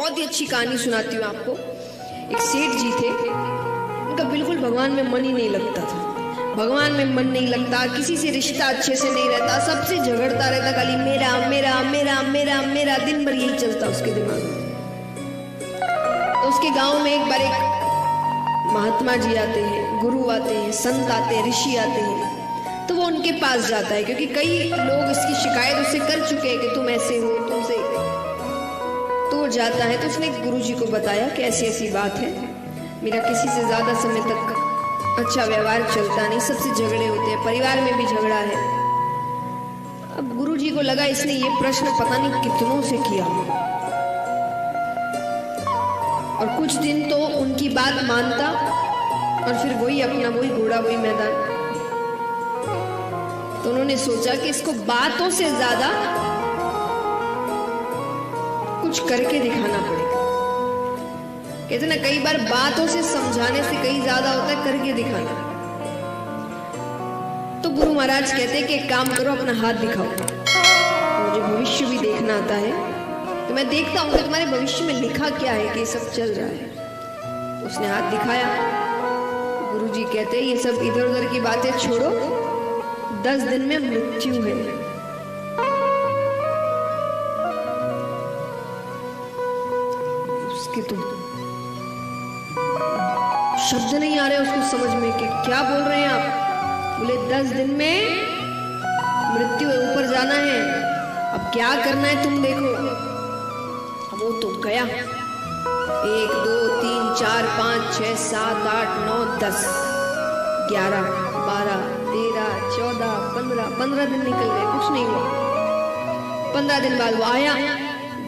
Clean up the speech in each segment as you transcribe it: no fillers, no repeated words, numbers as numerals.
बहुत ही अच्छी कहानी सुनाती हूँ आपको। एक सेठ जी थे, उनका बिल्कुल भगवान में मन ही नहीं लगता था। भगवान में मन नहीं लगता, किसी से रिश्ता अच्छे से नहीं रहता, सबसे झगड़ता रहता, खाली मेरा मेरा मेरा मेरा मेरा, दिन भर यही चलता उसके दिमाग में। तो उसके गांव में एक बार एक महात्मा जी आते हैं, गुरु आते हैं, संत आते हैं, ऋषि आते हैं। तो वो उनके पास जाता है, क्योंकि कई लोग इसकी शिकायत उससे कर चुके हैं कि तुम ऐसे हो, तुमसे। तो वो जाता है, तो उसने गुरु जी को बताया कि ऐसी ऐसी बात है, मेरा किसी से ज्यादा समय तक अच्छा व्यवहार चलता नहीं, सबसे झगड़े होते हैं, परिवार में भी झगड़ा है। अब गुरु जी को लगा इसने ये प्रश्न पता नहीं कितनों से किया, और कुछ दिन तो उनकी बात मानता, और फिर वही अपना वही घोड़ा वही मैदान। तो उन्होंने सोचा कि इसको बातों से ज्यादा कुछ करके दिखाना पड़ेगा। कहते ना, कई बार बातों से समझाने से कहीं ज्यादा होता है करके दिखाना। तो गुरु महाराज कहते हैं कि एक काम करो, अपना हाथ दिखाओ, मुझे भविष्य भी देखना आता है, तो मैं देखता हूं कि तुम्हारे भविष्य में लिखा क्या है कि ये सब चल रहा है। तो उसने हाथ दिखाया। गुरुजी कहते हैं ये सब इधर उधर की बातें छोड़ो, 10 दिन में मृत्यु है। उसके तो शब्द नहीं आ रहे उसको समझ में कि क्या बोल रहे हैं आप। बोले 10 दिन में मृत्यु है, ऊपर जाना है, अब क्या करना है तुम देखो। वो तो गया, 1 2 3 4 5 6 7 8 9 10 11 12 13 14 15 दिन निकल गए, कुछ नहीं हुआ। 15 दिन बाद वो आया,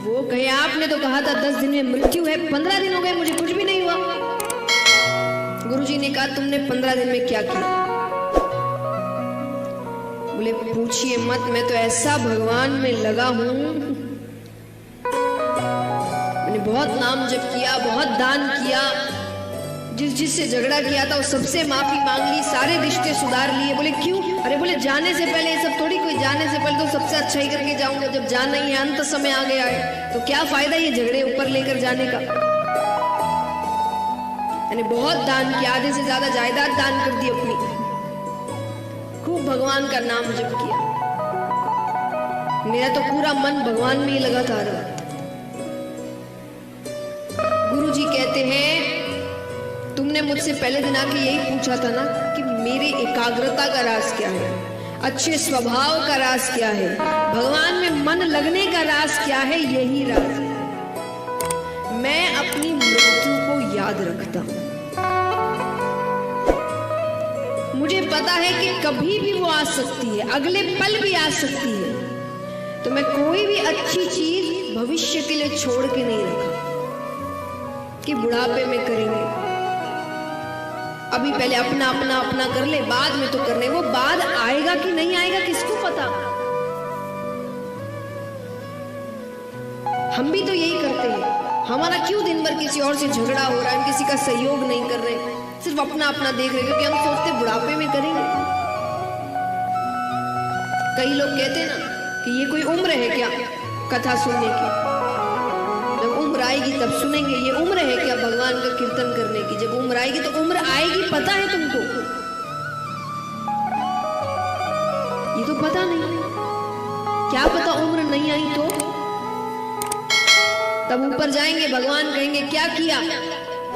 वो कहे आपने तो कहा था 10 दिन में मृत्यु है, 15 दिन हो गए मुझे कुछ भी नहीं हुआ। गुरुजी ने कहा तुमने 15 दिन में क्या किया। बोले पूछिए मत, मैं तो ऐसा भगवान में लगा हूं, मैंने बहुत नाम जप किया, बहुत दान किया, जिससे झगड़ा किया था उस सबसे माफी मांग ली, सारे रिश्ते सुधार लिए। बोले क्यों? अरे बोले जाने से पहले ये सब थोड़ी, कोई जाने से पहले तो सबसे अच्छा ही करके जाऊंगा, जब जाना ही है, अंत समय आ गया है तो क्या फायदा ये झगड़े ऊपर लेकर जाने का। मैंने बहुत दान किया, आधे से ज्यादा जायदाद दान कर दी अपनी, खूब भगवान का नाम जप किया, मेरा तो पूरा मन भगवान में ही लगा था। गुरुजी कहते हैं तुमने मुझसे पहले दिन आके यही पूछा था ना कि मेरे एकाग्रता का राज क्या है, अच्छे स्वभाव का राज क्या है, भगवान में मन लगने का राज क्या है। यही राज है। मैं अपनी मृत्यु को याद रखता हूं, मुझे पता है कि कभी भी वो आ सकती है, अगले पल भी आ सकती है, तो मैं कोई भी अच्छी चीज भविष्य के लिए छोड़ के नहीं रखा कि बुढ़ापे में करेंगे। अभी पहले अपना अपना अपना कर ले, बाद में तो करने, वो बाद आएगा कि नहीं आएगा किसको पता। हम भी तो यही करते हैं, हमारा क्यों दिन भर किसी और से झगड़ा हो रहा है, किसी का सहयोग नहीं कर रहे, सिर्फ अपना अपना देख रहे, क्योंकि हम सोचते बुढ़ापे में करेंगे। कई लोग कहते हैं ना कि ये कोई उम्र है क्या कथा सुनने की, जब उम्र आएगी तब सुनेंगे। ये उम्र है क्या भगवान का कीर्तन करने की, जब उम्र आएगी तो उम्र आएगी, पता है तुमको, ये तो पता नहीं, क्या पता उम्र नहीं आई तो तब ऊपर जाएंगे, भगवान कहेंगे क्या किया,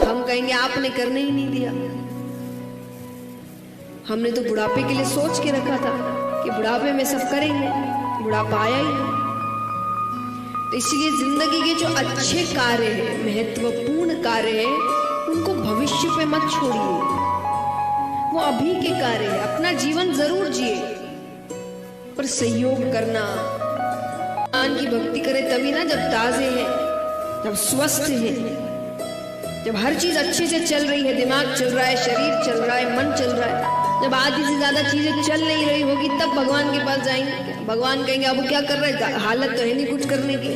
हम कहेंगे आपने करने ही नहीं दिया, हमने तो बुढ़ापे के लिए सोच के रखा था कि बुढ़ापे में सब करेंगे, बुढ़ापा आया ही नहीं। तो इसलिए जिंदगी के जो अच्छे कार्य हैं, महत्वपूर्ण कार्य हैं, उनको भविष्य पे मत छोड़िए, वो अभी के कार्य है। अपना जीवन जरूर जिए, पर सहयोग करना, भगवान की भक्ति करे तभी ना, जब ताजे हैं, जब स्वस्थ है, जब हर चीज अच्छे से चल रही है, दिमाग चल रहा है, शरीर चल रहा है, मन चल रहा है। जब आधी से ज्यादा चीजें चल नहीं रही होगी तब भगवान के पास जाएंगे, भगवान कहेंगे अब क्या कर रहे हैं, हालत तो है नहीं कुछ करने की,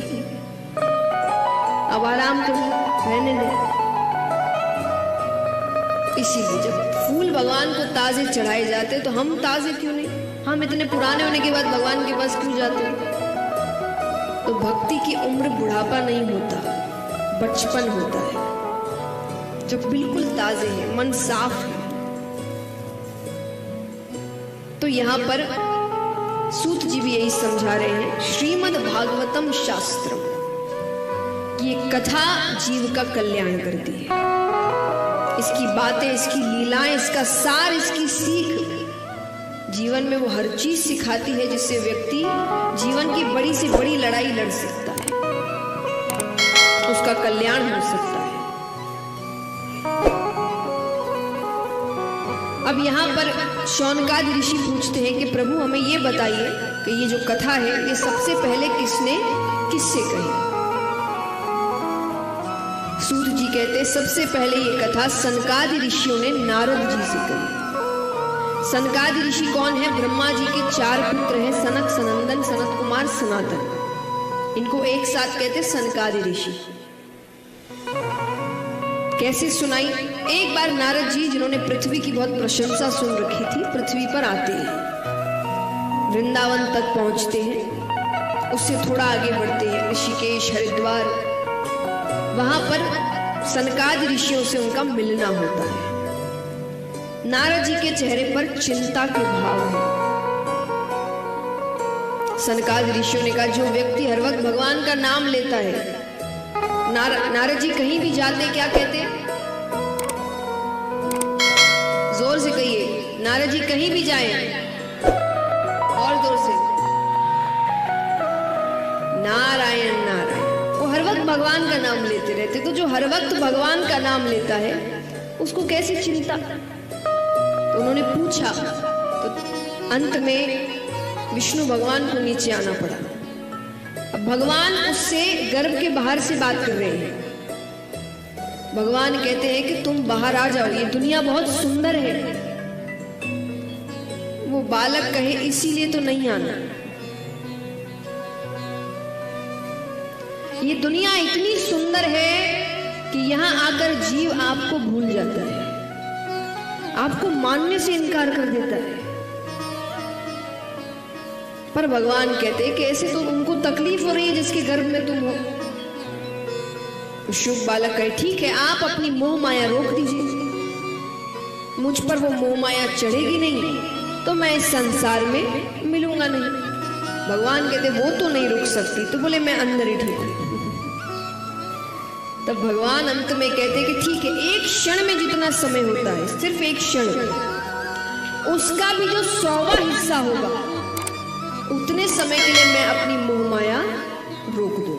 अब आराम करो, रहने दो। इसीलिए जब फूल भगवान को ताजे चढ़ाए जाते तो हम ताजे क्यों नहीं, हम इतने पुराने होने के बाद भगवान के पास क्यों जाते। तो भक्ति की उम्र बुढ़ापा नहीं होता, बचपन होता है, जब बिल्कुल ताजे है, मन साफ है। तो यहाँ पर सूत जी भी यही समझा रहे हैं, श्रीमद् भागवतम शास्त्रम, ये कथा जीव का कल्याण करती है। इसकी बातें, इसकी लीलाएं, इसका सार, इसकी सीख जीवन में वो हर चीज सिखाती है जिससे व्यक्ति जीवन की बड़ी से बड़ी लड़ाई लड़ सकता है, उसका कल्याण हो सकता है। अब यहाँ पर शौनकादि ऋषि पूछते हैं कि प्रभु हमें ये बताइए कि ये जो कथा है ये सबसे पहले किसने किससे कही। सूत जी कहते हैं सबसे पहले ये कथा सनकादि ऋषियों ने नारद जी से कही। सनकादि ऋषि कौन है? ब्रह्मा जी के 4 पुत्र हैं, सनक, सनंदन, सनत कुमार, सनातन। इनको एक साथ कहते सनकादि ऋषि। कैसे सुनाई? एक बार नारद जी, जिन्होंने पृथ्वी की बहुत प्रशंसा सुन रखी थी, पृथ्वी पर आते हैं, वृंदावन तक पहुंचते हैं, उससे थोड़ा आगे बढ़ते हैं, ऋषिकेश, हरिद्वार। वहां पर सनकादि ऋषियों से उनका मिलना होता है। नारद जी के चेहरे पर चिंता के भाव है। सनकादि ऋषियों ने कहा, जो व्यक्ति हर वक्त भगवान का नाम लेता है, नारद जी कहीं भी जाते क्या कहते हैं? जोर से कहिए, नारद जी कहीं भी जाएं, और जोर से, नारायण नारायण। वो हर वक्त भगवान का नाम लेते रहते। तो जो हर वक्त भगवान का नाम लेता है उसको कैसी चिंता? तो उन्होंने पूछा, तो अंत में विष्णु भगवान को नीचे आना पड़ा। अब भगवान उससे गर्भ के बाहर से बात कर रहे हैं। भगवान कहते हैं कि तुम बाहर आ जाओ, ये दुनिया बहुत सुंदर है। वो बालक कहे इसीलिए तो नहीं आना। ये दुनिया इतनी सुंदर है कि यहां आकर जीव आपको भूल जाता है, आपको मानने से इनकार कर देता है। पर भगवान कहते हैं कि ऐसे तो उनको तकलीफ हो रही है जिसके गर्भ में तुम हो। शुभ बालक कहे, ठीक है, आप अपनी मोह माया रोक दीजिए, मुझ पर वो मोह माया चढ़ेगी नहीं तो मैं इस संसार में मिलूंगा नहीं। भगवान कहते वो तो नहीं रुक सकती, तो बोले मैं अंदर ही ठीक हूं। तब भगवान अंत में कहते कि ठीक है, एक क्षण में जितना समय होता है, सिर्फ एक क्षण, उसका भी जो 100वां हिस्सा होगा, उतने समय के लिए मैं अपनी मोह माया रोक दूं।